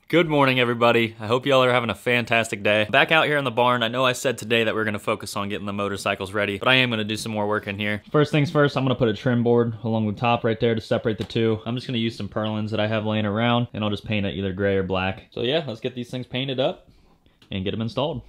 Good morning, everybody. I hope y'all are having a fantastic day. Back out here in the barn. I know I said today that we're gonna focus on getting the motorcycles ready, but I am gonna do some more work in here. First things first, I'm gonna put a trim board along the top right there to separate the two. I'm just gonna use some purlins that I have laying around, and I'll just paint it either gray or black. So yeah, let's get these things painted up and get them installed.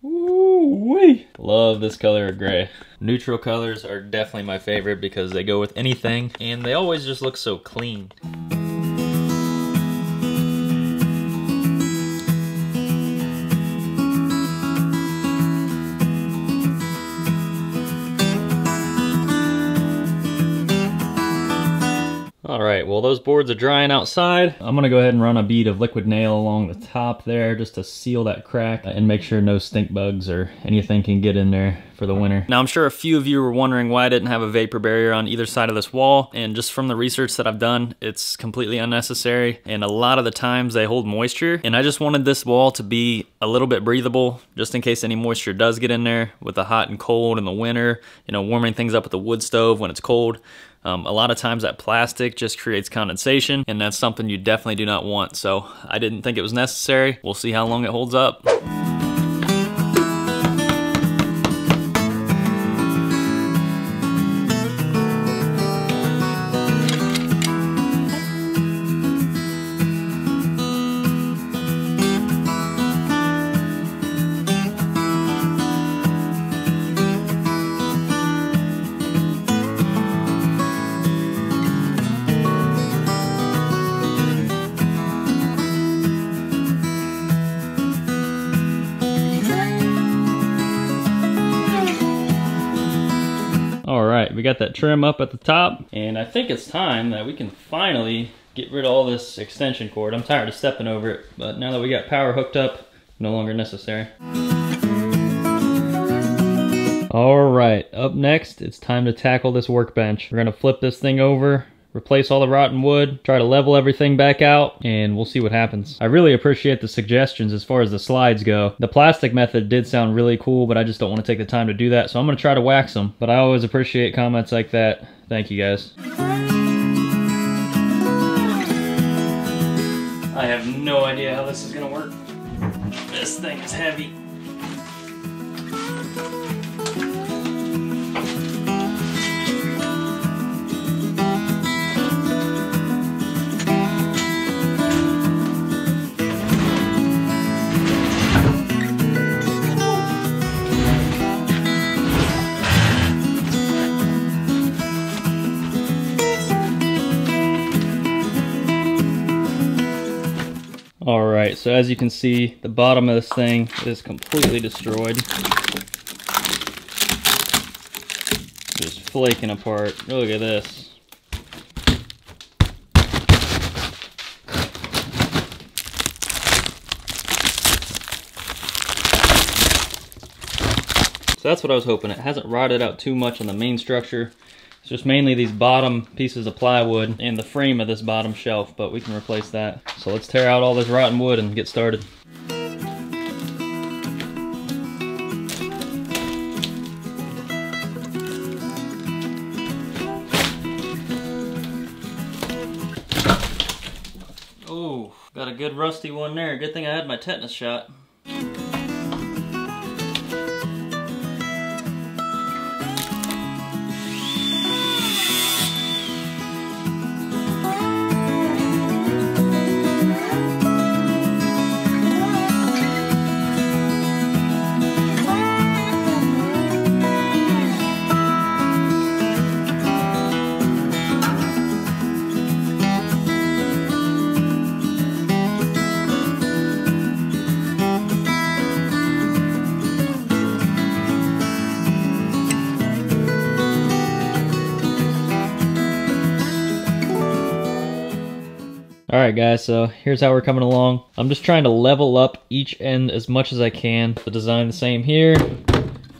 Ooh-wee. Love this color of gray. Neutral colors are definitely my favorite because they go with anything and they always just look so clean. Alright, well those boards are drying outside. I'm gonna go ahead and run a bead of liquid nail along the top there just to seal that crack and make sure no stink bugs or anything can get in there for the winter. Now I'm sure a few of you were wondering why I didn't have a vapor barrier on either side of this wall, and just from the research that I've done, it's completely unnecessary, and a lot of the times they hold moisture, and I just wanted this wall to be a little bit breathable just in case any moisture does get in there with the hot and cold in the winter, you know, warming things up with the wood stove when it's cold. A lot of times that plastic just creates condensation, and that's something you definitely do not want. So I didn't think it was necessary. We'll see how long it holds up. Alright, we got that trim up at the top, and I think it's time that we can finally get rid of all this extension cord. I'm tired of stepping over it, but now that we got power hooked up, no longer necessary. Alright, up next, it's time to tackle this workbench. We're gonna flip this thing over, replace all the rotten wood, try to level everything back out, and we'll see what happens. I really appreciate the suggestions as far as the slides go. The plastic method did sound really cool, but I just don't want to take the time to do that, so I'm going to try to wax them. But I always appreciate comments like that. Thank you guys. I have no idea how this is going to work. This thing is heavy. Alright, so as you can see, the bottom of this thing is completely destroyed. Just flaking apart. Look at this. So that's what I was hoping. It hasn't rotted out too much on the main structure. It's just mainly these bottom pieces of plywood and the frame of this bottom shelf, but we can replace that. So let's tear out all this rotten wood and get started. Oh, got a good rusty one there. Good thing I had my tetanus shot. Alright guys, so here's how we're coming along. I'm just trying to level up each end as much as I can. The design the same here.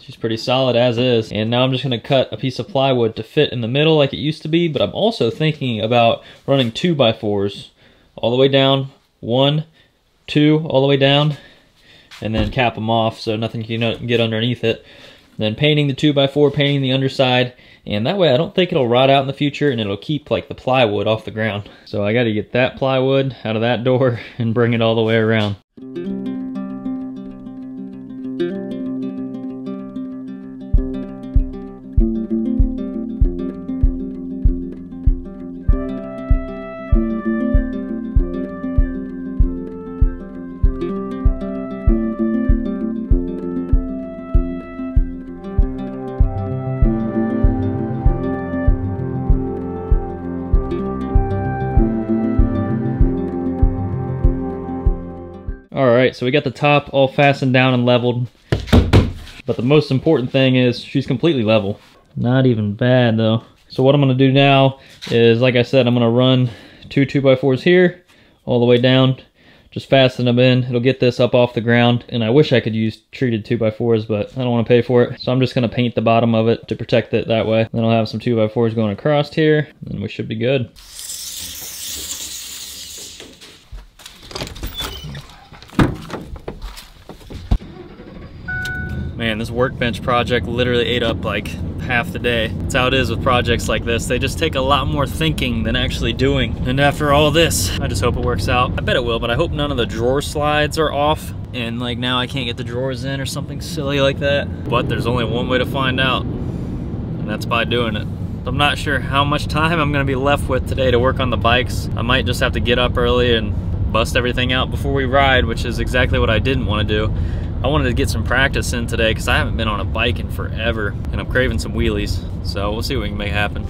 She's pretty solid as is. And now I'm just going to cut a piece of plywood to fit in the middle like it used to be, but I'm also thinking about running 2x4s all the way down, 1, 2, all the way down, and then cap them off so nothing can get underneath it. then painting the 2x4, painting the underside, and that way I don't think it'll rot out in the future, and it'll keep like the plywood off the ground. So I got to get that plywood out of that door and bring it all the way around. Alright, so we got the top all fastened down and leveled, but the most important thing is she's completely level. Not even bad though. So what I'm going to do now is, like I said, I'm going to run two 2x4s here all the way down, just fasten them in. It'll get this up off the ground, and I wish I could use treated 2x4s, but I don't want to pay for it. So I'm just going to paint the bottom of it to protect it that way. Then I'll have some 2x4s going across here, and we should be good. Man, this workbench project literally ate up like half the day. That's how it is with projects like this. They just take a lot more thinking than actually doing. And after all this, I just hope it works out. I bet it will, but I hope none of the drawer slides are off. And like now I can't get the drawers in or something silly like that. But there's only one way to find out, and that's by doing it. I'm not sure how much time I'm gonna be left with today to work on the bikes. I might just have to get up early and bust everything out before we ride, which is exactly what I didn't want to do. I wanted to get some practice in today because I haven't been on a bike in forever, and I'm craving some wheelies. So we'll see what we can make happen.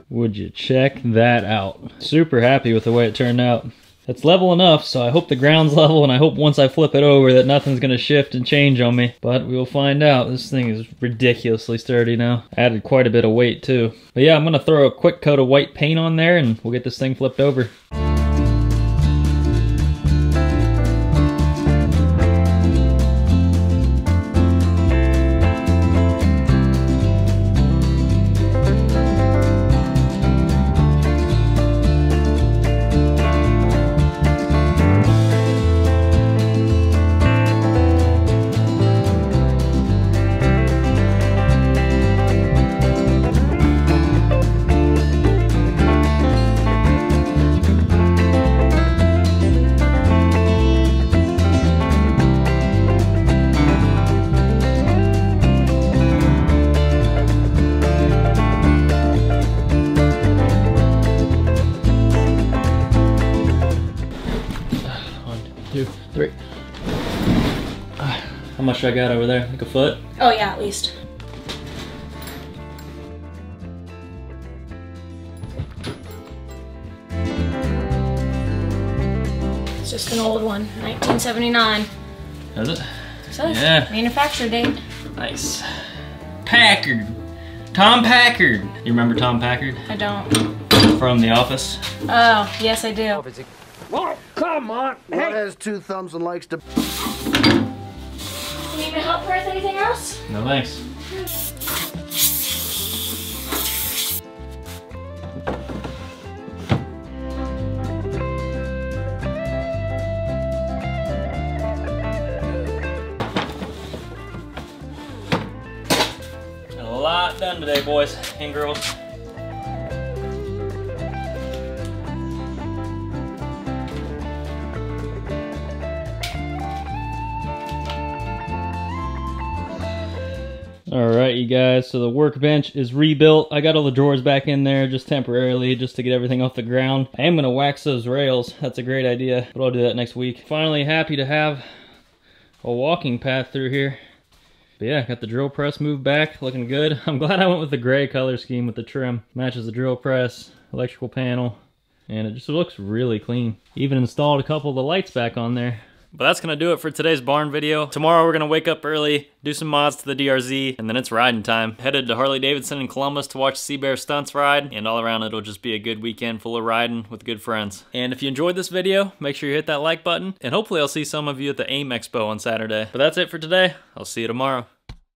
Would you check that out? Super happy with the way it turned out. It's level enough, so I hope the ground's level, and I hope once I flip it over that nothing's gonna shift and change on me. But we will find out. This thing is ridiculously sturdy now. Added quite a bit of weight too. But yeah, I'm gonna throw a quick coat of white paint on there and we'll get this thing flipped over. Two, three. How much I got over there? Like a foot? Oh yeah, at least. It's just an old one, 1979. Is it? Says Yeah. manufacture date. Nice. Packard. Tom Packard. You remember Tom Packard? I don't. From The Office? Oh, yes I do. Oh, come on! What has two thumbs and likes to... You need me help with anything else? No thanks. Got a lot done today, boys and girls. All right, you guys, so the workbench is rebuilt. I got all the drawers back in there just temporarily, just to get everything off the ground. I am gonna wax those rails. That's a great idea, but I'll do that next week. Finally happy to have a walking path through here. But yeah, got the drill press moved back, looking good. I'm glad I went with the gray color scheme with the trim. Matches the drill press, electrical panel, and it just looks really clean. Even installed a couple of the lights back on there. But that's gonna do it for today's barn video. Tomorrow we're gonna wake up early, do some mods to the DRZ, and then it's riding time. Headed to Harley-Davidson in Columbus to watch Sea Bear stunts ride, and all around it'll just be a good weekend full of riding with good friends. And if you enjoyed this video, make sure you hit that like button, and hopefully I'll see some of you at the AIM Expo on Saturday. But that's it for today. I'll see you tomorrow.